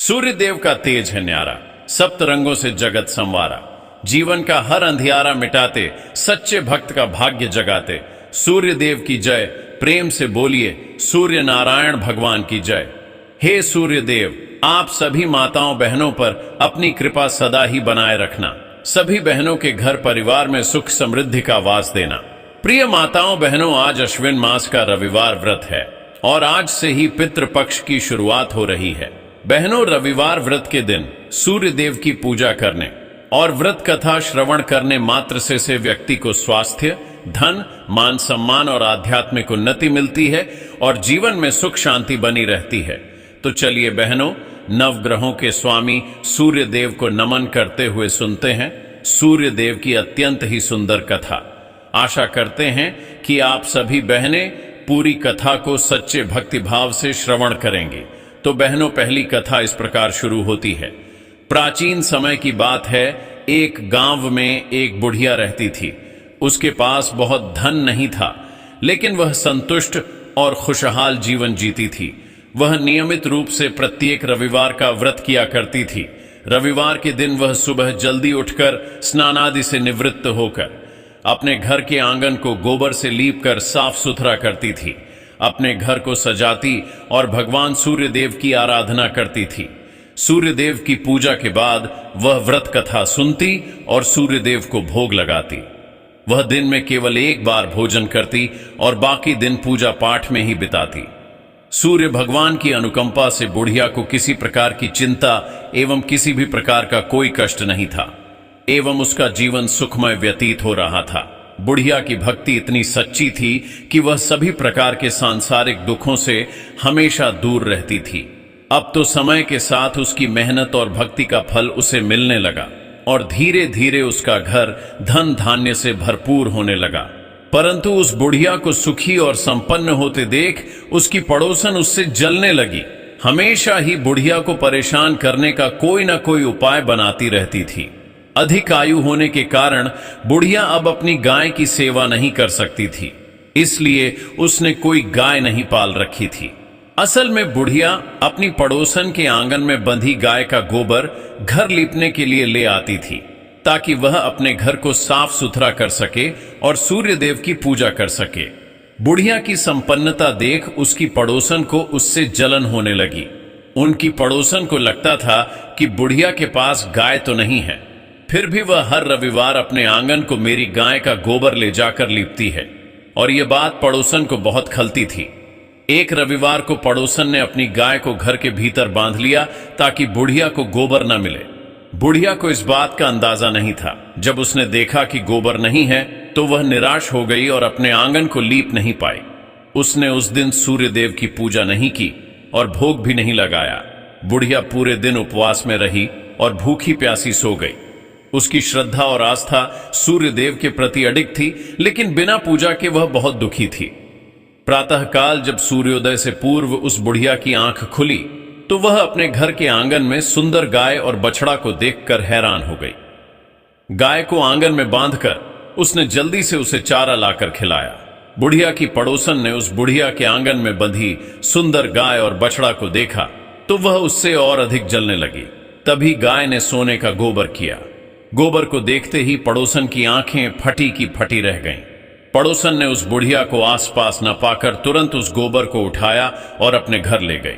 सूर्य देव का तेज है न्यारा, सप्त रंगों से जगत संवारा। जीवन का हर अंधियारा मिटाते, सच्चे भक्त का भाग्य जगाते। सूर्य देव की जय, प्रेम से बोलिए सूर्य नारायण भगवान की जय। हे सूर्य देव, आप सभी माताओं बहनों पर अपनी कृपा सदा ही बनाए रखना। सभी बहनों के घर परिवार में सुख समृद्धि का वास देना। प्रिय माताओं बहनों, आज अश्विन मास का रविवार व्रत है और आज से ही पितृपक्ष की शुरुआत हो रही है। बहनों, रविवार व्रत के दिन सूर्य देव की पूजा करने और व्रत कथा श्रवण करने मात्र से व्यक्ति को स्वास्थ्य, धन, मान सम्मान और आध्यात्मिक उन्नति मिलती है और जीवन में सुख शांति बनी रहती है। तो चलिए बहनों, नवग्रहों के स्वामी सूर्य देव को नमन करते हुए सुनते हैं सूर्य देव की अत्यंत ही सुंदर कथा। आशा करते हैं कि आप सभी बहनें पूरी कथा को सच्चे भक्ति भाव से श्रवण करेंगी। तो बहनों, पहली कथा इस प्रकार शुरू होती है। प्राचीन समय की बात है, एक गांव में एक बुढ़िया रहती थी। उसके पास बहुत धन नहीं था, लेकिन वह संतुष्ट और खुशहाल जीवन जीती थी। वह नियमित रूप से प्रत्येक रविवार का व्रत किया करती थी। रविवार के दिन वह सुबह जल्दी उठकर स्नान आदि से निवृत्त होकर अपने घर के आंगन को गोबर से लीपकर साफ सुथरा करती थी। अपने घर को सजाती और भगवान सूर्य देव की आराधना करती थी। सूर्य देव की पूजा के बाद वह व्रत कथा सुनती और सूर्य देव को भोग लगाती। वह दिन में केवल एक बार भोजन करती और बाकी दिन पूजा पाठ में ही बिताती। सूर्य भगवान की अनुकंपा से बुढ़िया को किसी प्रकार की चिंता एवं किसी भी प्रकार का कोई कष्ट नहीं था एवं उसका जीवन सुखमय व्यतीत हो रहा था। बुढ़िया की भक्ति इतनी सच्ची थी कि वह सभी प्रकार के सांसारिक दुखों से हमेशा दूर रहती थी। अब तो समय के साथ उसकी मेहनत और भक्ति का फल उसे मिलने लगा और धीरे धीरे उसका घर धन धान्य से भरपूर होने लगा। परंतु उस बुढ़िया को सुखी और संपन्न होते देख उसकी पड़ोसन उससे जलने लगी। हमेशा ही बुढ़िया को परेशान करने का कोई न कोई उपाय बनाती रहती थी। अधिक आयु होने के कारण बुढ़िया अब अपनी गाय की सेवा नहीं कर सकती थी, इसलिए उसने कोई गाय नहीं पाल रखी थी। असल में बुढ़िया अपनी पड़ोसन के आंगन में बंधी गाय का गोबर घर लीपने के लिए ले आती थी, ताकि वह अपने घर को साफ सुथरा कर सके और सूर्य देव की पूजा कर सके। बुढ़िया की संपन्नता देख उसकी पड़ोसन को उससे जलन होने लगी। उनकी पड़ोसन को लगता था कि बुढ़िया के पास गाय तो नहीं है, फिर भी वह हर रविवार अपने आंगन को मेरी गाय का गोबर ले जाकर लीपती है, और यह बात पड़ोसन को बहुत खलती थी। एक रविवार को पड़ोसन ने अपनी गाय को घर के भीतर बांध लिया ताकि बुढ़िया को गोबर न मिले। बुढ़िया को इस बात का अंदाजा नहीं था। जब उसने देखा कि गोबर नहीं है तो वह निराश हो गई और अपने आंगन को लीप नहीं पाई। उसने उस दिन सूर्य देव की पूजा नहीं की और भोग भी नहीं लगाया। बुढ़िया पूरे दिन उपवास में रही और भूखी प्यासी सो गई। उसकी श्रद्धा और आस्था सूर्य देव के प्रति अडिग थी, लेकिन बिना पूजा के वह बहुत दुखी थी। प्रातःकाल जब सूर्योदय से पूर्व उस बुढ़िया की आंख खुली तो वह अपने घर के आंगन में सुंदर गाय और बछड़ा को देखकर हैरान हो गई। गाय को आंगन में बांधकर उसने जल्दी से उसे चारा लाकर खिलाया। बुढ़िया की पड़ोसन ने उस बुढ़िया के आंगन में बंधी सुंदर गाय और बछड़ा को देखा तो वह उससे और अधिक जलने लगी। तभी गाय ने सोने का गोबर किया। गोबर को देखते ही पड़ोसन की आंखें फटी की फटी रह गईं। पड़ोसन ने उस बुढ़िया को आसपास न पाकर तुरंत उस गोबर को उठाया और अपने घर ले गई।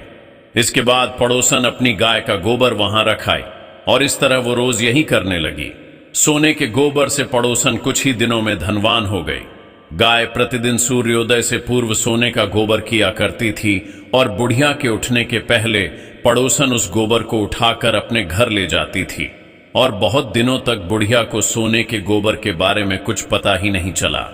इसके बाद पड़ोसन अपनी गाय का गोबर वहां रख आई और इस तरह वो रोज यही करने लगी। सोने के गोबर से पड़ोसन कुछ ही दिनों में धनवान हो गई। गाय प्रतिदिन सूर्योदय से पूर्व सोने का गोबर किया करती थी और बुढ़िया के उठने के पहले पड़ोसन उस गोबर को उठाकर अपने घर ले जाती थी और बहुत दिनों तक बुढ़िया को सोने के गोबर के बारे में कुछ पता ही नहीं चला।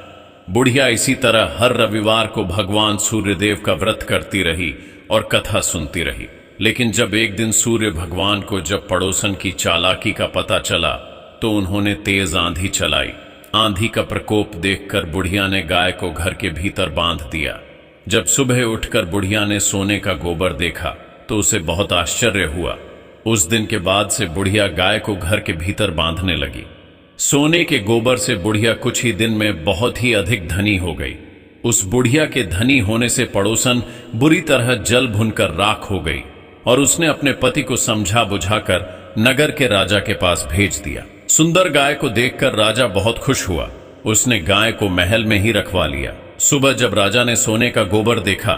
बुढ़िया इसी तरह हर रविवार को भगवान सूर्यदेव का व्रत करती रही और कथा सुनती रही। लेकिन जब एक दिन सूर्य भगवान को जब पड़ोसन की चालाकी का पता चला तो उन्होंने तेज आंधी चलाई। आंधी का प्रकोप देखकर बुढ़िया ने गाय को घर के भीतर बांध दिया। जब सुबह उठकर बुढ़िया ने सोने का गोबर देखा तो उसे बहुत आश्चर्य हुआ। उस दिन के बाद से बुढ़िया गाय को घर के भीतर बांधने लगी। सोने के गोबर से बुढ़िया कुछ ही दिन में बहुत ही अधिक धनी हो गई। उस बुढ़िया के धनी होने से पड़ोसन बुरी तरह जल भुनकर राख हो गई। और उसने अपने पति को समझा बुझाकर नगर के राजा के पास भेज दिया। सुंदर गाय को देखकर राजा बहुत खुश हुआ। उसने गाय को महल में ही रखवा लिया। सुबह जब राजा ने सोने का गोबर देखा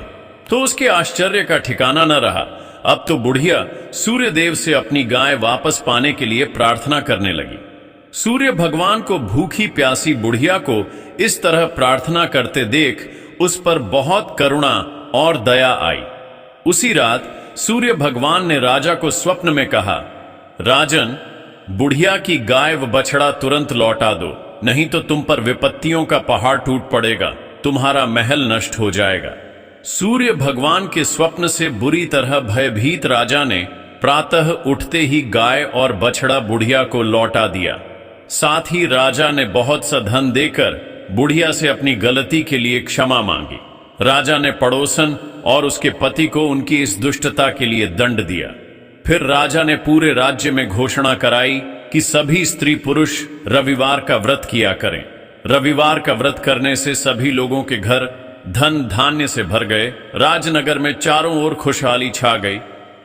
तो उसके आश्चर्य का ठिकाना न रहा। अब तो बुढ़िया सूर्य देव से अपनी गाय वापस पाने के लिए प्रार्थना करने लगी। सूर्य भगवान को भूखी प्यासी बुढ़िया को इस तरह प्रार्थना करते देख उस पर बहुत करुणा और दया आई। उसी रात सूर्य भगवान ने राजा को स्वप्न में कहा, राजन, बुढ़िया की गाय व बछड़ा तुरंत लौटा दो, नहीं तो तुम पर विपत्तियों का पहाड़ टूट पड़ेगा, तुम्हारा महल नष्ट हो जाएगा। सूर्य भगवान के स्वप्न से बुरी तरह भयभीत राजा ने प्रातः उठते ही गाय और बछड़ा बुढ़िया को लौटा दिया। साथ ही राजा ने बहुत सा धन देकर बुढ़िया से अपनी गलती के लिए क्षमा मांगी। राजा ने पड़ोसन और उसके पति को उनकी इस दुष्टता के लिए दंड दिया। फिर राजा ने पूरे राज्य में घोषणा कराई कि सभी स्त्री पुरुष रविवार का व्रत किया करें। रविवार का व्रत करने से सभी लोगों के घर धन धान्य से भर गए। राजनगर में चारों ओर खुशहाली छा गई।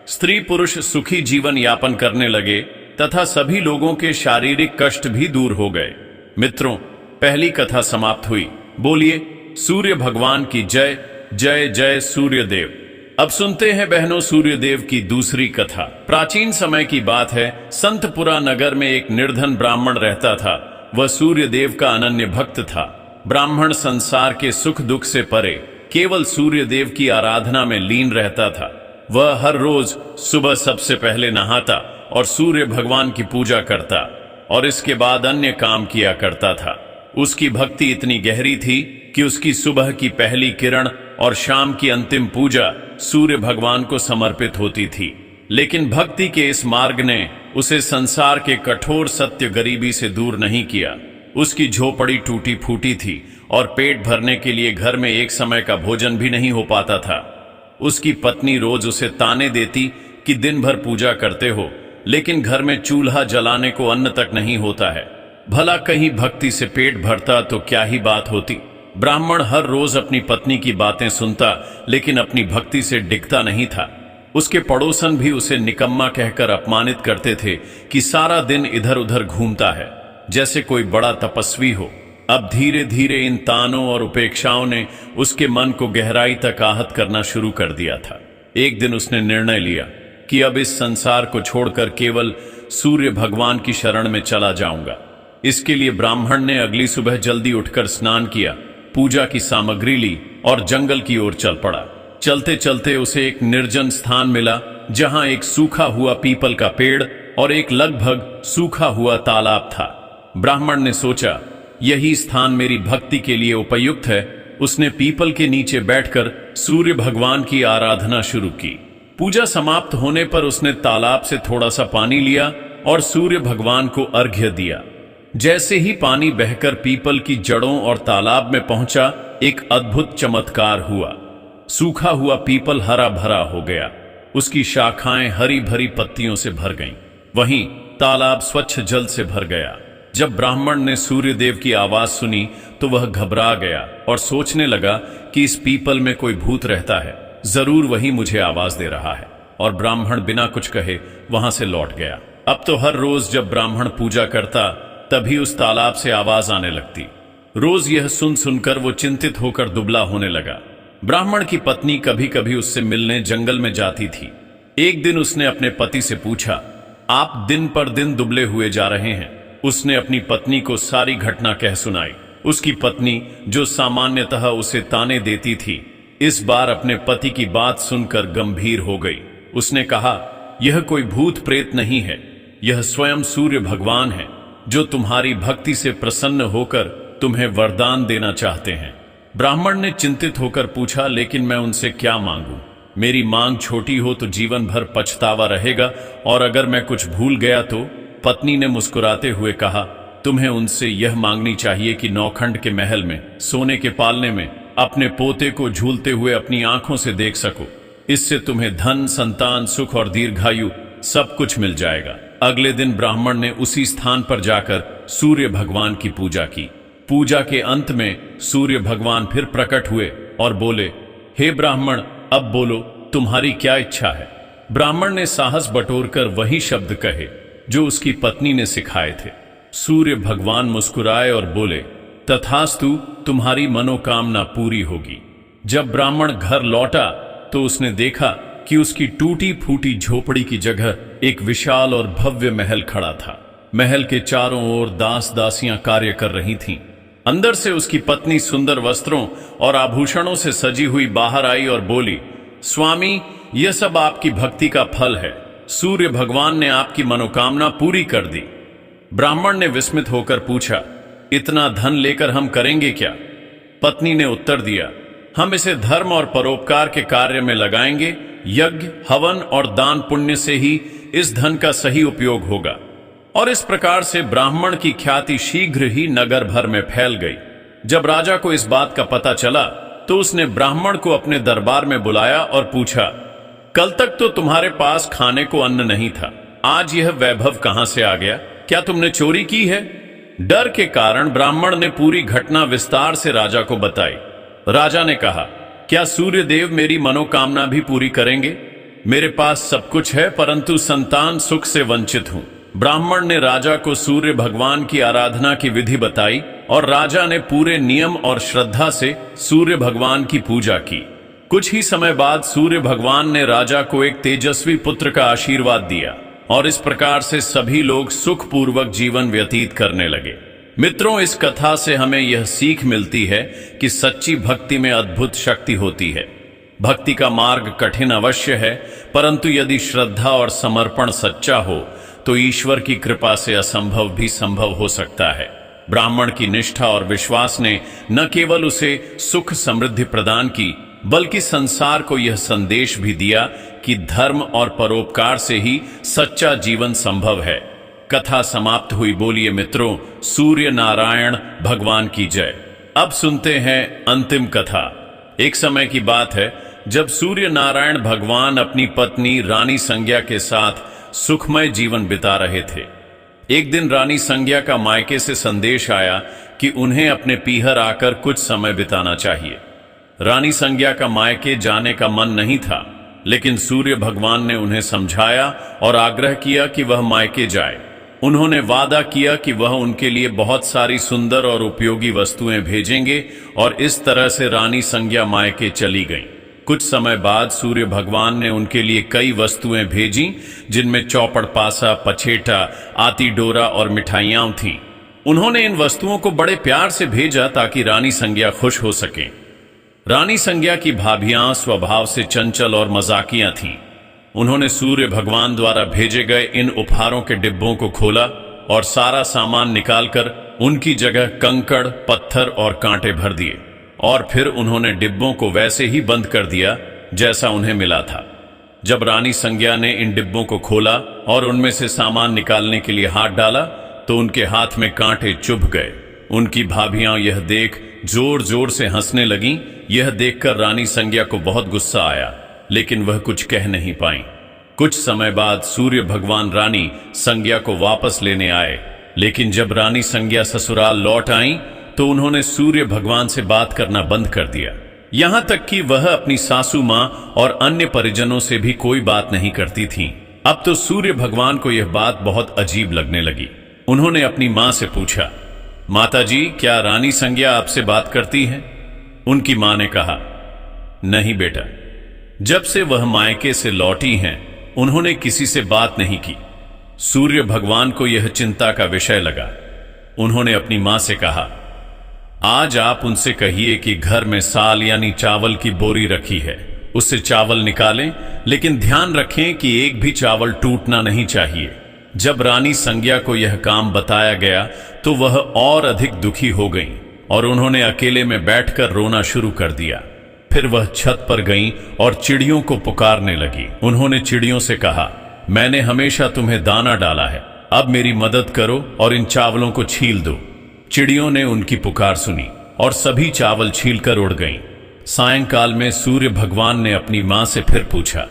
स्त्री पुरुष सुखी जीवन यापन करने लगे तथा सभी लोगों के शारीरिक कष्ट भी दूर हो गए। मित्रों, पहली कथा समाप्त हुई। बोलिए सूर्य भगवान की जय। जय जय सूर्यदेव। अब सुनते हैं बहनों सूर्यदेव की दूसरी कथा। प्राचीन समय की बात है। संतपुरा नगर में एक निर्धन ब्राह्मण रहता था। वह सूर्यदेव का अनन्य भक्त था। ब्राह्मण संसार के सुख दुख से परे केवल सूर्यदेव की आराधना में लीन रहता था। वह हर रोज सुबह सबसे पहले नहाता और सूर्य भगवान की पूजा करता और इसके बाद अन्य काम किया करता था। उसकी भक्ति इतनी गहरी थी कि उसकी सुबह की पहली किरण और शाम की अंतिम पूजा सूर्य भगवान को समर्पित होती थी। लेकिन भक्ति के इस मार्ग ने उसे संसार के कठोर सत्य गरीबी से दूर नहीं किया। उसकी झोपड़ी टूटी फूटी थी और पेट भरने के लिए घर में एक समय का भोजन भी नहीं हो पाता था। उसकी पत्नी रोज उसे ताने देती कि दिन भर पूजा करते हो, लेकिन घर में चूल्हा जलाने को अन्न तक नहीं होता है। भला कहीं भक्ति से पेट भरता तो क्या ही बात होती। ब्राह्मण हर रोज अपनी पत्नी की बातें सुनता, लेकिन अपनी भक्ति से डिगता नहीं था। उसके पड़ोसन भी उसे निकम्मा कहकर अपमानित करते थे कि सारा दिन इधर उधर घूमता है, जैसे कोई बड़ा तपस्वी हो। अब धीरे धीरे इन तानों और उपेक्षाओं ने उसके मन को गहराई तक आहत करना शुरू कर दिया था। एक दिन उसने निर्णय लिया कि अब इस संसार को छोड़कर केवल सूर्य भगवान की शरण में चला जाऊंगा। इसके लिए ब्राह्मण ने अगली सुबह जल्दी उठकर स्नान किया, पूजा की सामग्री ली और जंगल की ओर चल पड़ा। चलते चलते उसे एक निर्जन स्थान मिला, जहां एक सूखा हुआ पीपल का पेड़ और एक लगभग सूखा हुआ तालाब था। ब्राह्मण ने सोचा, यही स्थान मेरी भक्ति के लिए उपयुक्त है। उसने पीपल के नीचे बैठकर सूर्य भगवान की आराधना शुरू की। पूजा समाप्त होने पर उसने तालाब से थोड़ा सा पानी लिया और सूर्य भगवान को अर्घ्य दिया। जैसे ही पानी बहकर पीपल की जड़ों और तालाब में पहुंचा, एक अद्भुत चमत्कार हुआ। सूखा हुआ पीपल हरा भरा हो गया। उसकी शाखाएं हरी भरी पत्तियों से भर गईं। वहीं तालाब स्वच्छ जल से भर गया। जब ब्राह्मण ने सूर्यदेव की आवाज सुनी तो वह घबरा गया और सोचने लगा कि इस पीपल में कोई भूत रहता है, जरूर वही मुझे आवाज दे रहा है। और ब्राह्मण बिना कुछ कहे वहां से लौट गया। अब तो हर रोज जब ब्राह्मण पूजा करता तभी उस तालाब से आवाज आने लगती। रोज यह सुन सुनकर वो चिंतित होकर दुबला होने लगा। ब्राह्मण की पत्नी कभी कभी उससे मिलने जंगल में जाती थी। एक दिन उसने अपने पति से पूछा, आप दिन पर दिन दुबले हुए जा रहे हैं। उसने अपनी पत्नी को सारी घटना कह सुनाई। उसकी पत्नी, जो सामान्यतः उसे ताने देती थी, इस बार अपने पति की बात सुनकर गंभीर हो गई। उसने कहा, यह कोई भूत प्रेत नहीं है, यह स्वयं सूर्य भगवान है, जो तुम्हारी भक्ति से प्रसन्न होकर तुम्हें वरदान देना चाहते हैं। ब्राह्मण ने चिंतित होकर पूछा, लेकिन मैं उनसे क्या मांगूं? मेरी मांग छोटी हो तो जीवन भर पछतावा रहेगा, और अगर मैं कुछ भूल गया तो? पत्नी ने मुस्कुराते हुए कहा, तुम्हें उनसे यह मांगनी चाहिए कि नौखंड के महल में सोने के पालने में अपने पोते को झूलते हुए अपनी आंखों से देख सको। इससे तुम्हें धन, संतान, सुख और दीर्घायु सब कुछ मिल जाएगा। अगले दिन ब्राह्मण ने उसी स्थान पर जाकर सूर्य भगवान की पूजा की। पूजा के अंत में सूर्य भगवान फिर प्रकट हुए और बोले, हे ब्राह्मण, अब बोलो, तुम्हारी क्या इच्छा है? ब्राह्मण ने साहस बटोरकर वही शब्द कहे जो उसकी पत्नी ने सिखाए थे। सूर्य भगवान मुस्कुराए और बोले, तथास्तु, तुम्हारी मनोकामना पूरी होगी। जब ब्राह्मण घर लौटा तो उसने देखा कि उसकी टूटी फूटी झोपड़ी की जगह एक विशाल और भव्य महल खड़ा था। महल के चारों ओर दास दासियां कार्य कर रही थीं। अंदर से उसकी पत्नी सुंदर वस्त्रों और आभूषणों से सजी हुई बाहर आई और बोली, स्वामी, यह सब आपकी भक्ति का फल है। सूर्य भगवान ने आपकी मनोकामना पूरी कर दी। ब्राह्मण ने विस्मित होकर पूछा, इतना धन लेकर हम करेंगे क्या? पत्नी ने उत्तर दिया, हम इसे धर्म और परोपकार के कार्य में लगाएंगे। यज्ञ, हवन और दान पुण्य से ही इस धन का सही उपयोग होगा। और इस प्रकार से ब्राह्मण की ख्याति शीघ्र ही नगर भर में फैल गई। जब राजा को इस बात का पता चला तो उसने ब्राह्मण को अपने दरबार में बुलाया और पूछा, कल तक तो तुम्हारे पास खाने को अन्न नहीं था, आज यह वैभव कहां से आ गया? क्या तुमने चोरी की है? डर के कारण ब्राह्मण ने पूरी घटना विस्तार से राजा को बताई। राजा ने कहा, क्या सूर्य देव मेरी मनोकामना भी पूरी करेंगे? मेरे पास सब कुछ है, परंतु संतान सुख से वंचित हूं। ब्राह्मण ने राजा को सूर्य भगवान की आराधना की विधि बताई और राजा ने पूरे नियम और श्रद्धा से सूर्य भगवान की पूजा की। कुछ ही समय बाद सूर्य भगवान ने राजा को एक तेजस्वी पुत्र का आशीर्वाद दिया और इस प्रकार से सभी लोग सुखपूर्वक जीवन व्यतीत करने लगे। मित्रों, इस कथा से हमें यह सीख मिलती है कि सच्ची भक्ति में अद्भुत शक्ति होती है। भक्ति का मार्ग कठिन अवश्य है, परंतु यदि श्रद्धा और समर्पण सच्चा हो तो ईश्वर की कृपा से असंभव भी संभव हो सकता है। ब्राह्मण की निष्ठा और विश्वास ने न केवल उसे सुख समृद्धि प्रदान की, बल्कि संसार को यह संदेश भी दिया कि धर्म और परोपकार से ही सच्चा जीवन संभव है। कथा समाप्त हुई। बोलिए मित्रों, सूर्य नारायण भगवान की जय। अब सुनते हैं अंतिम कथा। एक समय की बात है जब सूर्य नारायण भगवान अपनी पत्नी रानी संज्ञा के साथ सुखमय जीवन बिता रहे थे। एक दिन रानी संज्ञा का मायके से संदेश आया कि उन्हें अपने पीहर आकर कुछ समय बिताना चाहिए। रानी संज्ञा का मायके जाने का मन नहीं था, लेकिन सूर्य भगवान ने उन्हें समझाया और आग्रह किया कि वह मायके जाए। उन्होंने वादा किया कि वह उनके लिए बहुत सारी सुंदर और उपयोगी वस्तुएं भेजेंगे और इस तरह से रानी संज्ञा मायके चली गईं। कुछ समय बाद सूर्य भगवान ने उनके लिए कई वस्तुएं भेजी, जिनमें चौपड़ पासा, पछेटा, आती डोरा और मिठाइयां थीं। उन्होंने इन वस्तुओं को बड़े प्यार से भेजा ताकि रानी संज्ञा खुश हो सकें। रानी संज्ञा की भाभियां स्वभाव से चंचल और मजाकियां थीं। उन्होंने सूर्य भगवान द्वारा भेजे गए इन उपहारों के डिब्बों को खोला और सारा सामान निकालकर उनकी जगह कंकड़, पत्थर और कांटे भर दिए और फिर उन्होंने डिब्बों को वैसे ही बंद कर दिया जैसा उन्हें मिला था। जब रानी संज्ञा ने इन डिब्बों को खोला और उनमें से सामान निकालने के लिए हाथ डाला तो उनके हाथ में कांटे चुभ गए। उनकी भाभियां यह देख जोर जोर से हंसने लगीं। यह देखकर रानी संज्ञा को बहुत गुस्सा आया, लेकिन वह कुछ कह नहीं पाई। कुछ समय बाद सूर्य भगवान रानी संज्ञा को वापस लेने आए, लेकिन जब रानी संज्ञा ससुराल लौट आईं तो उन्होंने सूर्य भगवान से बात करना बंद कर दिया। यहां तक कि वह अपनी सासू मां और अन्य परिजनों से भी कोई बात नहीं करती थीं। अब तो सूर्य भगवान को यह बात बहुत अजीब लगने लगी। उन्होंने अपनी मां से पूछा, माताजी, क्या रानी संज्ञा आपसे बात करती है? उनकी मां ने कहा, नहीं बेटा, जब से वह मायके से लौटी हैं उन्होंने किसी से बात नहीं की। सूर्य भगवान को यह चिंता का विषय लगा। उन्होंने अपनी मां से कहा, आज आप उनसे कहिए कि घर में साल यानी चावल की बोरी रखी है, उससे चावल निकालें, लेकिन ध्यान रखें कि एक भी चावल टूटना नहीं चाहिए। जब रानी संज्ञा को यह काम बताया गया तो वह और अधिक दुखी हो गईं और उन्होंने अकेले में बैठकर रोना शुरू कर दिया। फिर वह छत पर गईं और चिड़ियों को पुकारने लगी। उन्होंने चिड़ियों से कहा, मैंने हमेशा तुम्हें दाना डाला है, अब मेरी मदद करो और इन चावलों को छील दो। चिड़ियों ने उनकी पुकार सुनी और सभी चावल छीलकर उड़ गईं। सायंकाल में सूर्य भगवान ने अपनी मां से फिर पूछा,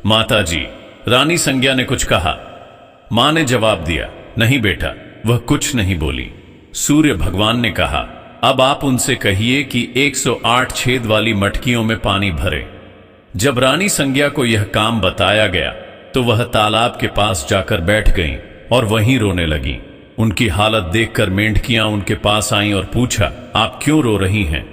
माताजी, रानी संज्ञा ने कुछ कहा? मां ने जवाब दिया, नहीं बेटा, वह कुछ नहीं बोली। सूर्य भगवान ने कहा, अब आप उनसे कहिए कि 108 छेद वाली मटकियों में पानी भरे। जब रानी संज्ञा को यह काम बताया गया तो वह तालाब के पास जाकर बैठ गईं और वहीं रोने लगीं। उनकी हालत देखकर मेंढकियां उनके पास आईं और पूछा, आप क्यों रो रही हैं?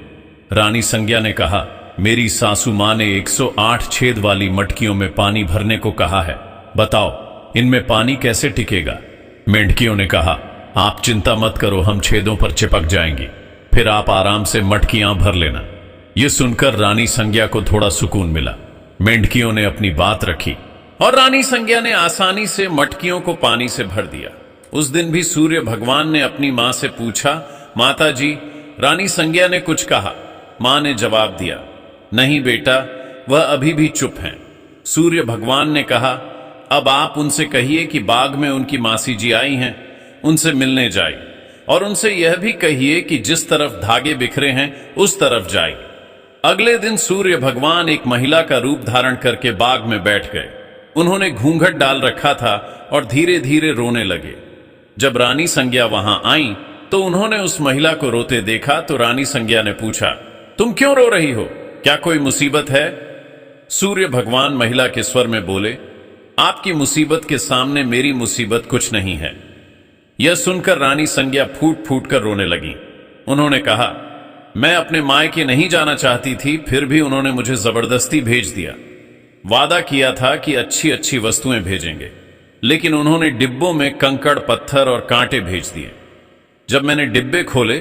रानी संज्ञा ने कहा, मेरी सासू मां ने 108 छेद वाली मटकियों में पानी भरने को कहा है, बताओ इनमें पानी कैसे टिकेगा? मेंढकियों ने कहा, आप चिंता मत करो, हम छेदों पर चिपक जाएंगी, फिर आप आराम से मटकियां भर लेना। यह सुनकर रानी संज्ञा को थोड़ा सुकून मिला। मेंढकियों ने अपनी बात रखी और रानी संज्ञा ने आसानी से मटकियों को पानी से भर दिया। उस दिन भी सूर्य भगवान ने अपनी मां से पूछा, माता जी, रानी संज्ञा ने कुछ कहा? मां ने जवाब दिया, नहीं बेटा, वह अभी भी चुप हैं। सूर्य भगवान ने कहा, अब आप उनसे कहिए कि बाग में उनकी मासी जी आई हैं, उनसे मिलने जाए, और उनसे यह भी कहिए कि जिस तरफ धागे बिखरे हैं उस तरफ जाए। अगले दिन सूर्य भगवान एक महिला का रूप धारण करके बाग में बैठ गए। उन्होंने घूंघट डाल रखा था और धीरे धीरे रोने लगे। जब रानी संज्ञा वहां आई तो उन्होंने उस महिला को रोते देखा तो रानी संज्ञा ने पूछा, तुम क्यों रो रही हो? क्या कोई मुसीबत है? सूर्य भगवान महिला के स्वर में बोले, आपकी मुसीबत के सामने मेरी मुसीबत कुछ नहीं है। यह सुनकर रानी संज्ञा फूट फूट कर रोने लगी। उन्होंने कहा, मैं अपने मायके नहीं जाना चाहती थी, फिर भी उन्होंने मुझे जबरदस्ती भेज दिया। वादा किया था कि अच्छी अच्छी वस्तुएं भेजेंगे, लेकिन उन्होंने डिब्बों में कंकड़, पत्थर और कांटे भेज दिए। जब मैंने डिब्बे खोले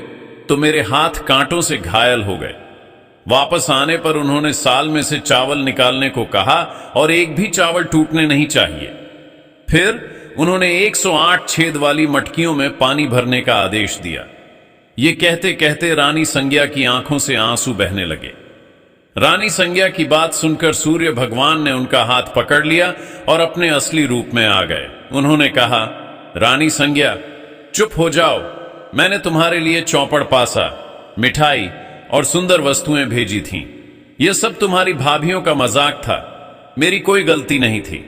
तो मेरे हाथ कांटों से घायल हो गए। वापस आने पर उन्होंने साल में से चावल निकालने को कहा और एक भी चावल टूटने नहीं चाहिए। फिर उन्होंने 108 छेद वाली मटकियों में पानी भरने का आदेश दिया। ये कहते कहते रानी संज्ञा की आंखों से आंसू बहने लगे। रानी संज्ञा की बात सुनकर सूर्य भगवान ने उनका हाथ पकड़ लिया और अपने असली रूप में आ गए। उन्होंने कहा, रानी संज्ञा, चुप हो जाओ, मैंने तुम्हारे लिए चौपड़ पासा, मिठाई और सुंदर वस्तुएं भेजी थीं। यह सब तुम्हारी भाभियों का मजाक था, मेरी कोई गलती नहीं थी।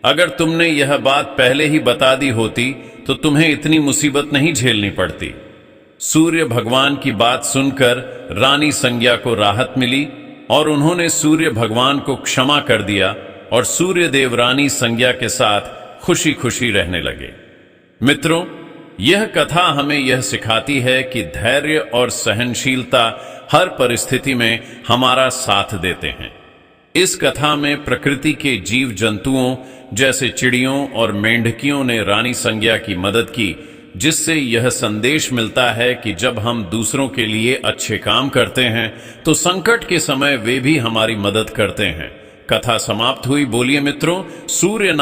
अगर तुमने यह बात पहले ही बता दी होती तो तुम्हें इतनी मुसीबत नहीं झेलनी पड़ती। सूर्य भगवान की बात सुनकर रानी संज्ञा को राहत मिली और उन्होंने सूर्य भगवान को क्षमा कर दिया और सूर्य देव रानी संज्ञा के साथ खुशी खुशी रहने लगे। मित्रों, यह कथा हमें यह सिखाती है कि धैर्य और सहनशीलता हर परिस्थिति में हमारा साथ देते हैं। इस कथा में प्रकृति के जीव जंतुओं जैसे चिड़ियों और मेंढकियों ने रानी संज्ञा की मदद की, जिससे यह संदेश मिलता है कि जब हम दूसरों के लिए अच्छे काम करते हैं तो संकट के समय वे भी हमारी मदद करते हैं। कथा समाप्त हुई। बोलिए मित्रों, सूर्य